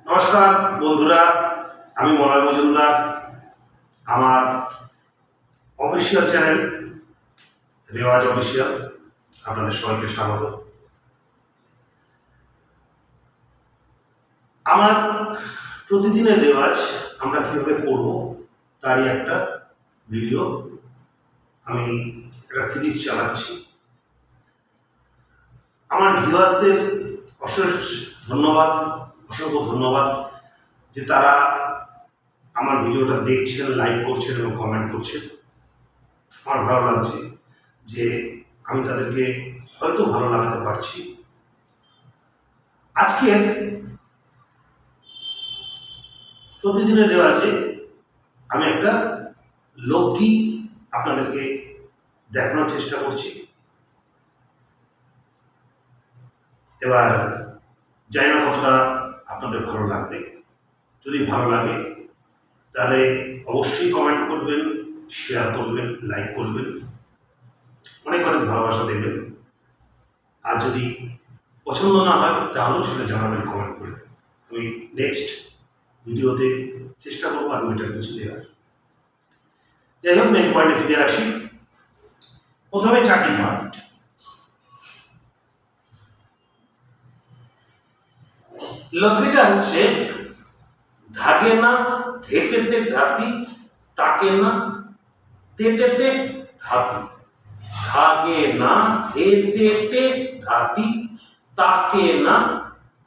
নমস্কার বন্ধুরা, আমি মলয় মজুমদার। আমার অফিসিয়াল চ্যানেল রেওয়াজ অফিসিয়াল, আপনাদের সবাইকে স্বাগত। আমার প্রতিদিনের রেওয়াজ আমরা কিভাবে করব তারই একটা ভিডিও, আমি একটা সিরিজ চালাচ্ছি। আমার ভিউয়ার্সদের অসংখ্য ধন্যবাদ যে তারা আমার ভিডিওটা দেখছেন, লাইক করছেন এবং কমেন্ট করছেন। আমার ভালো লাগছে যে আমি তাদেরকে হয়তো ভালো লাগাতে পারছি। আজকে প্রতিদিনের রেওয়াজে আমি একটা লোকগীত আপনাদেরকে দেখানোর চেষ্টা করছি। এবার জানি না কতটা আপনাদের ভালো লাগবে। যদি ভালো লাগে তাহলে অবশ্যই কমেন্ট করবেন, শেয়ার করবেন, লাইক করবেন, অনেক অনেক ভালোবাসা দেবেন। আর যদি পছন্দ না হয় তাহলেও সেটা জানাবেন কমেন্ট করে। আমি নেক্সট ভিডিওতে চেষ্টা করবো আরও এটার কিছু দেওয়ার। যাই হোক, মেন পয়েন্টে ফিরে আসি। প্রথমে চাকরির পার্ট। লোকগীতটা হচ্ছে ধাগে না ধেটেতে ধাতি, তাকে না তেটেতে ধাতি। ধাগে না ধেটেতে ধাতি, তাকে না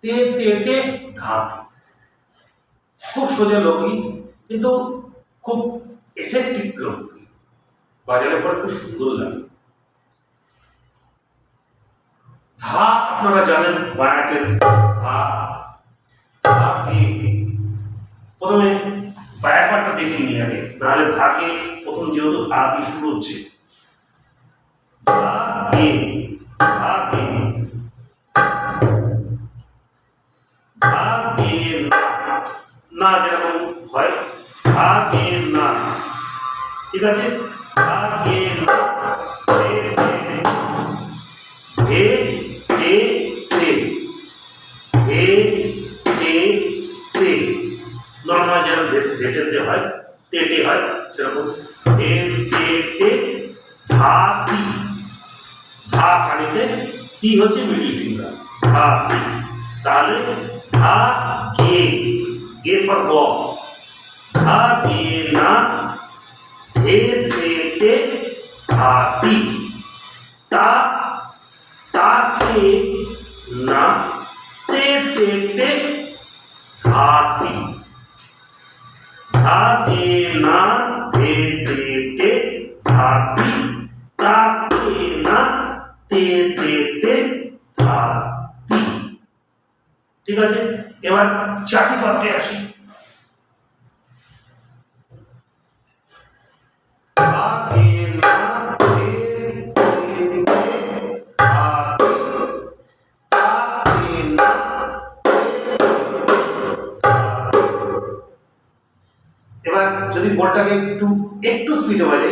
তেটেতে ধাতি। খুব সোজা লোকগীত, কিন্তু খুব এফেক্টিভ লোকগীত। বাজারে পরে খুব সুন্দর লাগে। ধা আপনারা জানেন, বায়াতের ধা। প্রথমে ব্যাপারটা দেখে নিই আগে, নাহলে ধাকে প্রথম যেহেতু ধা দিয়ে শুরু হচ্ছে, না যেরকম হয় ধাগে না, ঠিক আছে। ধাগে না নর্মাল যেরকম ধেটেতে হয়, তেটে হয়, সেরকম ধাতি। ধা কানিতে তি হচ্ছে মিডিল ফিঙ্গার, ধাতি। তাহলে ধা গে, গে ফর গ। ধা গে না ধেটেতে ধাতি, তাকে না তেটেতে ধাতি। ধাগে না ধেটেতে ধাতি, তাকে না তেটেতে ধাতি। ঠিক আছে, এবার চাটি পাঠে আসি। ধাগে না এবার যদি বলটাকে একটু স্পিডে বাজে,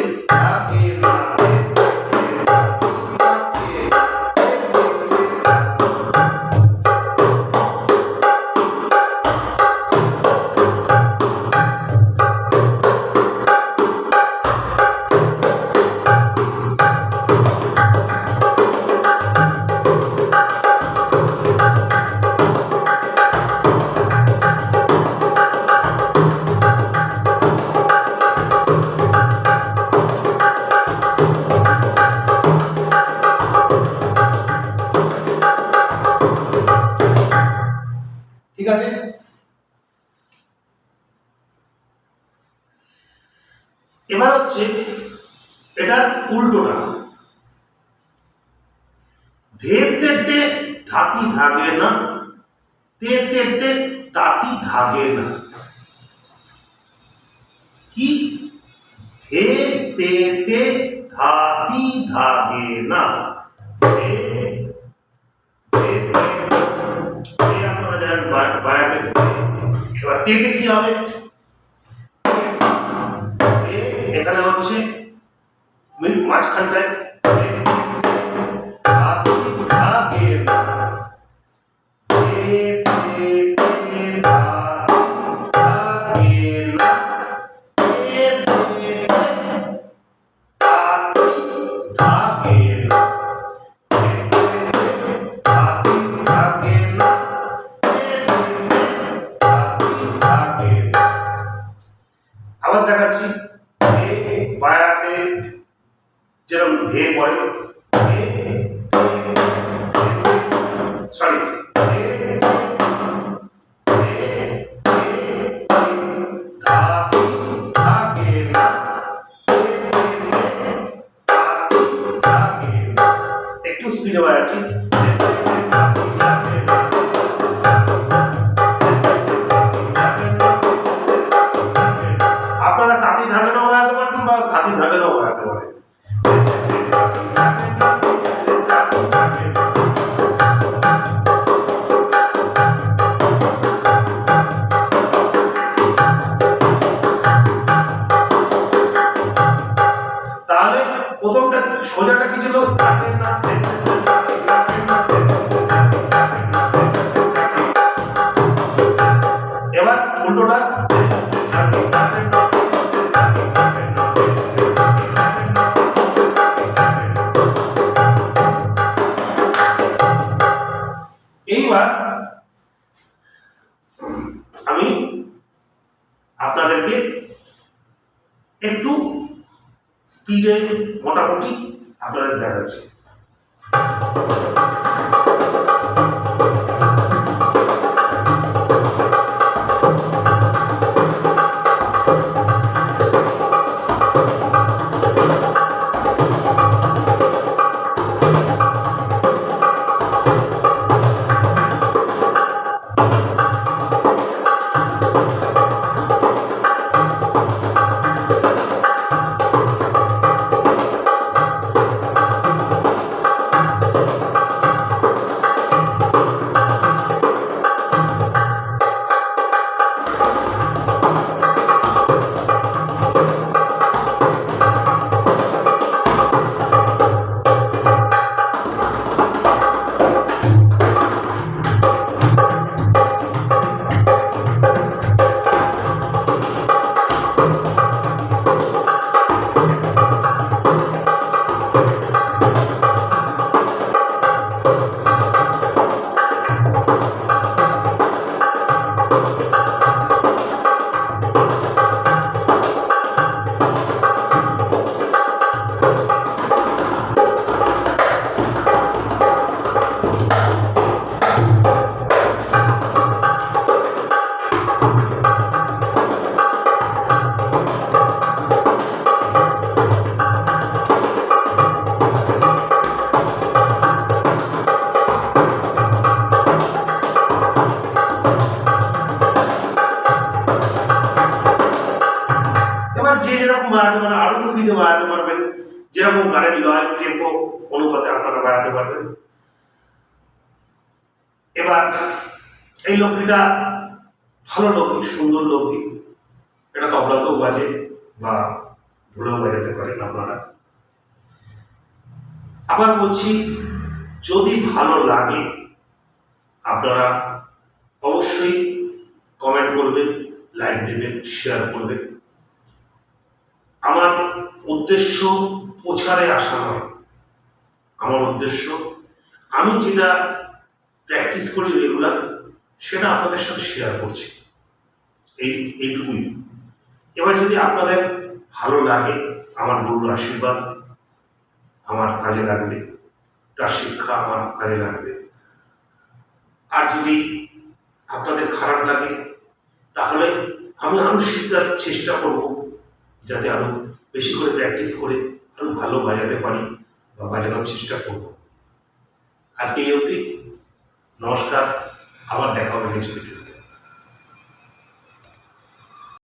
ঠিক আছে। এবার হচ্ছে এটা উল্টোটা। ধেটেতে ধাতি ধাগে না, তেটেতে তাতি ধাগে না। কি? ধেটেতে ধাতি ধাগে না। আপনারা জানেন বায়াতের। এবার তেটে কি হবে? এখানে হচ্ছে মাঝখানটায় ধাগে না, আমি আপনাদেরকে একটু স্পিডে মোটামুটি আপনাদের দেখাচ্ছি। যে যেরকম বাজাতে পারেন, আরো স্পিডে বাজাতে পারবেন, যেরকম গানের লয় টেম্পো অনুপাতে আপনারা বাজাতে পারবেন। এবার এই লোকগীতটা ভালো লোকগীত, সুন্দর লোকগীত, এটা তবলাতেও বাজে বা ঢোলেও বাজাতে পারেন আপনারা। আবার বলছি, যদি ভালো লাগে আপনারা অবশ্যই কমেন্ট করবেন, লাইক দেবেন, শেয়ার করবেন। আমার উদ্দেশ্য প্রচারে আসা নয়, আমার উদ্দেশ্য আমি যেটা প্র্যাকটিস করি রেগুলার সেটা আপনাদের সাথে শেয়ার করছি, এইটুকুই। এবার যদি আপনাদের ভালো লাগে, আমার গুরুর আশীর্বাদ আমার কাজে লাগবে, তার শিক্ষা আমার কাজে লাগবে। আর যদি আপনাদের খারাপ লাগে তাহলে আমি আরো শেখার চেষ্টা করব, যাতে আরো বেশি করে প্র্যাকটিস করে আরো ভালো বাজাতে পারি বা বাজানোর চেষ্টা করব। আজকে এই অবধি, নমস্কার, আবার দেখা হবে নেক্সট ভিডিও।